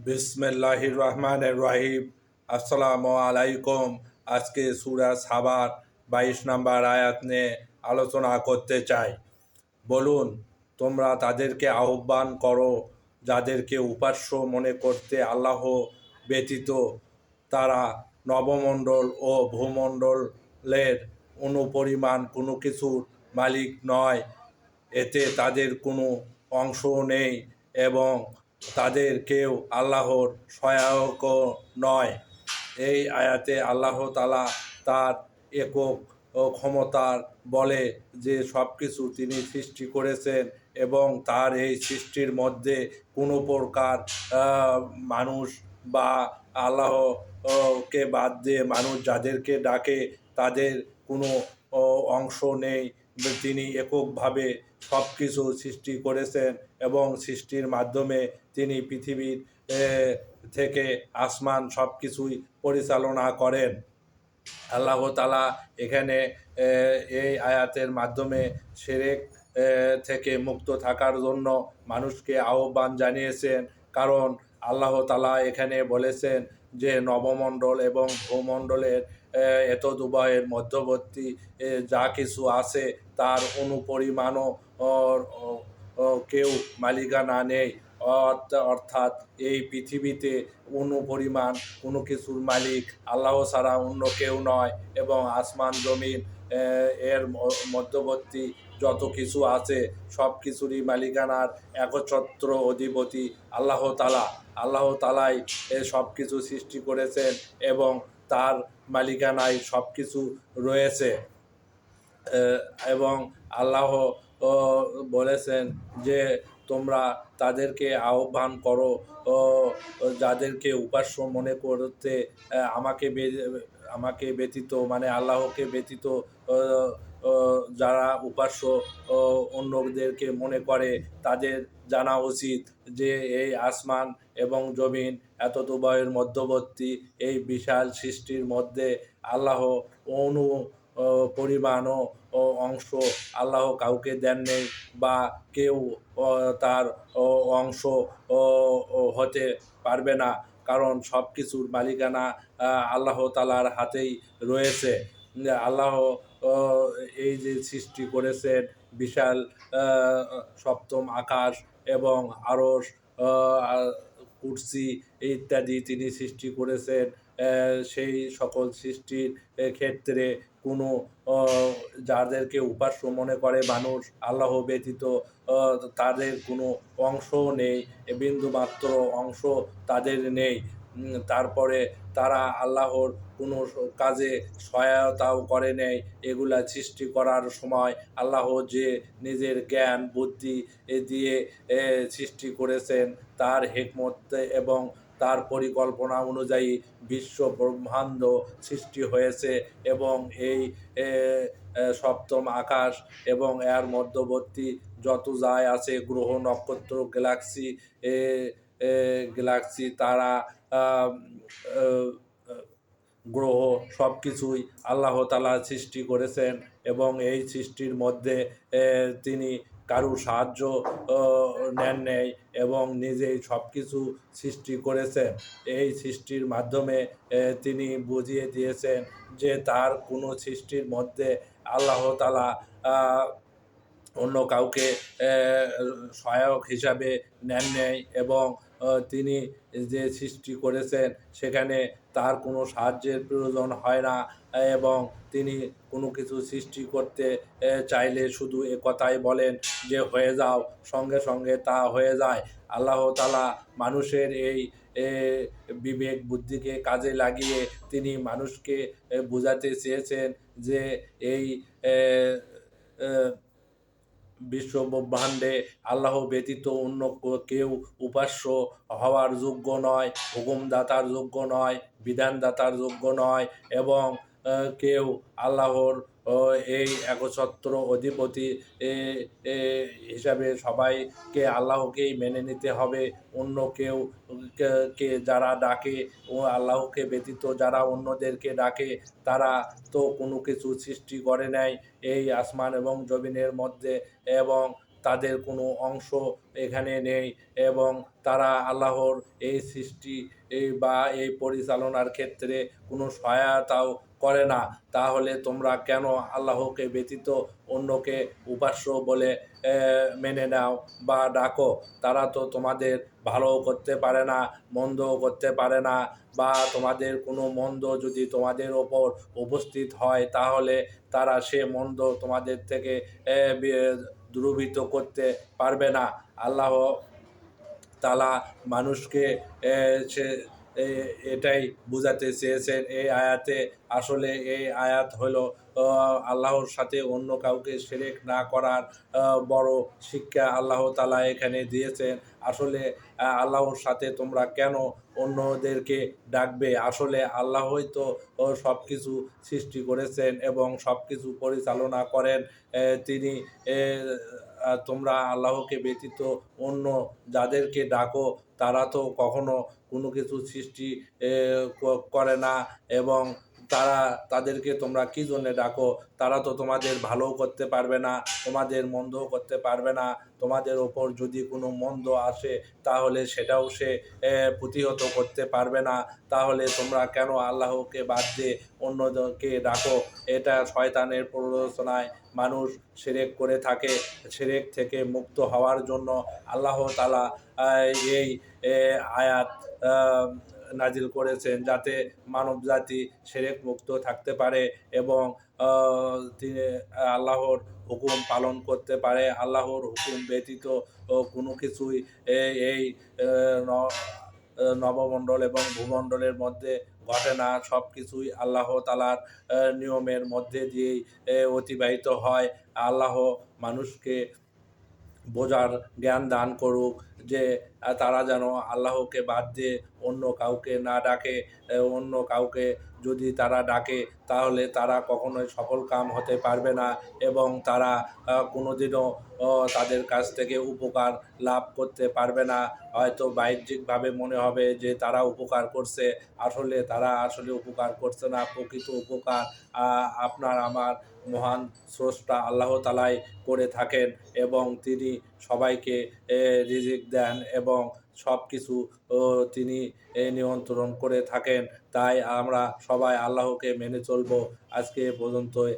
বিসমিল্লাহির রহমানির রহিম। আসসালামু আলাইকুম। আজকে সূরা সাবার 22 নম্বর আয়াত নিয়ে আলোচনা করতে চাই। বলুন, তোমরা তাদেরকে আহ্বান করো যাদেরকে উপাস্য মনে করতে আল্লাহ ব্যতীত তারা নবমণ্ডল ও ভূমণ্ডলের অনুপরিমাণ কোনো কিছুর মালিক নয়। এতে তাদের কোনো অংশ নেই এবং তাদের কেউ আল্লাহর সহায়কও নয়। এই আয়াতে আল্লাহ তাআলা তার একক ক্ষমতার বলে যে সব কিছু তিনি সৃষ্টি করেছেন এবং তার এই সৃষ্টির মধ্যে কোনো প্রকার মানুষ বা আল্লাহ কে বাদ দিয়ে মানুষ যাদেরকে ডাকে তাদের কোনো অংশ নেই। তিনি এককভাবে সব কিছু সৃষ্টি করেছেন এবং সৃষ্টির মাধ্যমে তিনি পৃথিবীর থেকে আসমান সব কিছুই পরিচালনা করেন। আল্লাহ তাআলা এখানে এই আয়াতের মাধ্যমে শিরক থেকে মুক্ত থাকার জন্য মানুষকে আহ্বান জানিয়েছেন। কারণ আল্লাহ তাআলা এখানে বলেছেন যে নবমণ্ডল এবং ভূমণ্ডলের এতদুভয়ের মধ্যবর্তী যা কিছু আছে তার অনুপরিমাণও কেউ মালিকানা নেই। অর্থাৎ এই পৃথিবীতে অনুপরিমাণ কোনো কিছুর মালিক আল্লাহ ছাড়া অন্য কেউ নয় এবং আসমান জমিন এর মধ্যবর্তী যত কিছু আছে সব কিছুরই মালিকানার একচ্ছত্র অধিপতি আল্লাহ তাআলা। আল্লাহ তাআলাই সব কিছু সৃষ্টি করেছেন এবং তার মালিকানায় সব কিছু রয়েছে। এবং আল্লাহ বলেছেন যে তোমরা তাদেরকে আহ্বান করো যাদেরকে উপাস্য মনে করতে আমাকে ব্যতীত মানে আল্লাহকে ব্যতীত যারা উপাস্য অন্যদেরকে মনে করে তাদের জানা উচিত যে এই আসমান এবং জমিন এতদুভয়ের মধ্যবর্তী এই বিশাল সৃষ্টির মধ্যে আল্লাহ অনু পরিমাণ ও অংশ আল্লাহ কাউকে দেন নেই বা কেউ তার অংশ হতে পারবে না। কারণ সব কিছুর মালিকানা আল্লাহ তাআলার হাতেই রয়েছে। আল্লাহ এই যে সৃষ্টি করেছেন বিশাল সপ্তম আকাশ এবং আরশ, কুরসি ইত্যাদি তিনি সৃষ্টি করেছেন। সেই সকল সৃষ্টির ক্ষেত্রে কোনো যাদেরকে উপাস্য মনে করে মানুষ আল্লাহ ব্যতীত তাদের কোনো অংশ নেই, বিন্দুমাত্র অংশ তাদের নেই। তারপরে তারা আল্লাহর কোনো কাজে সহায়তাও করে নেই। এগুলা সৃষ্টি করার সময় আল্লাহ যে নিজের জ্ঞান বুদ্ধি দিয়ে সৃষ্টি করেছেন তার হিকমত এবং তার পরিকল্পনা অনুযায়ী বিশ্ব ব্রহ্মাণ্ড সৃষ্টি হয়েছে এবং এই সপ্তম আকাশ এবং এর মধ্যবর্তী যত যায় আছে গ্রহ নক্ষত্র গ্যালাক্সি তারা গ্রহ সব কিছুই আল্লাহ তাআলা সৃষ্টি করেছেন এবং এই সৃষ্টির মধ্যে তিনি কারো সাহায্য নেন নেই এবং নিজেই সব কিছু সৃষ্টি করেছেন। এই সৃষ্টির মাধ্যমে তিনি বুঝিয়ে দিয়েছেন যে তার কোনো সৃষ্টির মধ্যে আল্লাহ তাআলা অন্য কাউকে সহায়ক হিসাবে নেন নেই এবং তিনি যে সৃষ্টি করেছেন সেখানে তার কোনো সাহায্যের প্রয়োজন হয় না এবং তিনি কোনো কিছু সৃষ্টি করতে চাইলে শুধু এ কথাই বলেন যে হয়ে যাও, সঙ্গে সঙ্গে তা হয়ে যায়। আল্লাহ তাআলা মানুষের এই বিবেক বুদ্ধিকে কাজে লাগিয়ে তিনি মানুষকে বোঝাতে চেয়েছেন যে এই বিশ্ব ব্রহ্মাণ্ডে আল্লাহ ব্যতীত অন্য কেউ উপাস্য হওয়ার যোগ্য নয়, হুকুমদাতার যোগ্য নয়, বিধানদাতার যোগ্য নয় এবং কেউ আল্লাহর এই একচ্ছত্র অধিপতি হিসাবে সবাইকে আল্লাহকেই মেনে নিতে হবে। অন্য কেউ কে যারা ডাকে ও আল্লাহকে ব্যতীত যারা অন্যদেরকে ডাকে তারা তো কোনো কিছু সৃষ্টি করে নাই এই আসমান এবং জমিনের মধ্যে এবং তাদের কোনো অংশ এখানে নেই এবং তারা আল্লাহর এই সৃষ্টি বা এই পরিচালনার ক্ষেত্রে কোনো সহায়তাও করে না। তাহলে তোমরা কেন আল্লাহকে ব্যতীত অন্যকে উপাস্য বলে মেনে নাও বা ডাকো? তারা তো তোমাদের ভালোও করতে পারে না, মন্দও করতে পারে না, বা তোমাদের কোনো মন্দ যদি তোমাদের ওপর উপস্থিত হয় তাহলে তারা সে মন্দ তোমাদের থেকে দূরীভূত করতে পারবে না। আল্লাহ তাআলা মানুষকে সে এটাই বুঝাতে চেয়েছেন এই আয়াতে। আসলে এই আয়াত হলো আল্লাহর সাথে অন্য কাউকে শিরক না করার বড় শিক্ষা আল্লাহ তাআলা এখানে দিয়েছেন। আসলে আল্লাহর সাথে তোমরা কেন অন্যদেরকে ডাকবে? আসলে আল্লাহই তো সব কিছু সৃষ্টি করেছেন এবং সব কিছু পরিচালনা করেন। তিনি তোমরা আল্লাহকে ব্যতীত অন্য যাদেরকে ডাকো তারা তো কখনো কোনো কিছু সৃষ্টি করে না এবং তাদেরকে তোমরা কী জন্যে ডাকো? তারা তো তোমাদের ভালোও করতে পারবে না, তোমাদের মন্দও করতে পারবে না। তোমাদের ওপর যদি কোনো মন্দ আসে তাহলে সেটাও সে প্রতিহত করতে পারবে না। তাহলে তোমরা কেন আল্লাহকে বাদ দিয়ে অন্যকে ডাকো? এটা শয়তানের প্ররোচনায় মানুষ শিরক করে থাকে। শিরক থেকে মুক্ত হওয়ার জন্য আল্লাহ তাআলা এই আয়াত নাজিল করেছেন, যাতে মানবজাতি শিরক মুক্ত থাকতে পারে এবং তিনি আল্লাহর হুকুম পালন করতে পারে। আল্লাহর হুকুম ব্যতীত কোনো কিছুই এই নবমণ্ডল এবং ভূমণ্ডলের মধ্যে ঘটে না। সব কিছুই আল্লাহ তাআলার নিয়মের মধ্যে দিয়েই অতিবাহিত হয়। আল্লাহ মানুষকে বোঝার জ্ঞান দান করুক যে তারা যেন আল্লাহকে বাদ দিয়ে অন্য কাউকে না ডাকে। অন্য কাউকে যদি তারা ডাকে তাহলে তারা কখনোই সফল কাম হতে পারবে না এবং তারা কোনোদিনও তাদের কাছ থেকে উপকার লাভ করতে পারবে না। হয়তো বাহ্যিকভাবে মনে হবে যে তারা উপকার করছে, আসলে তারা উপকার করছে না। প্রকৃত উপকার আপনার আমার মহান স্রষ্টা আল্লাহ তাআলাই করে থাকেন এবং তিনি সবাইকে রিজিক দেন এবং সব কিছু তিনি নিয়ন্ত্রণ করে থাকেন। তাই আমরা সবাই আল্লাহকে মেনে চলবো। আজকে এ পর্যন্তই।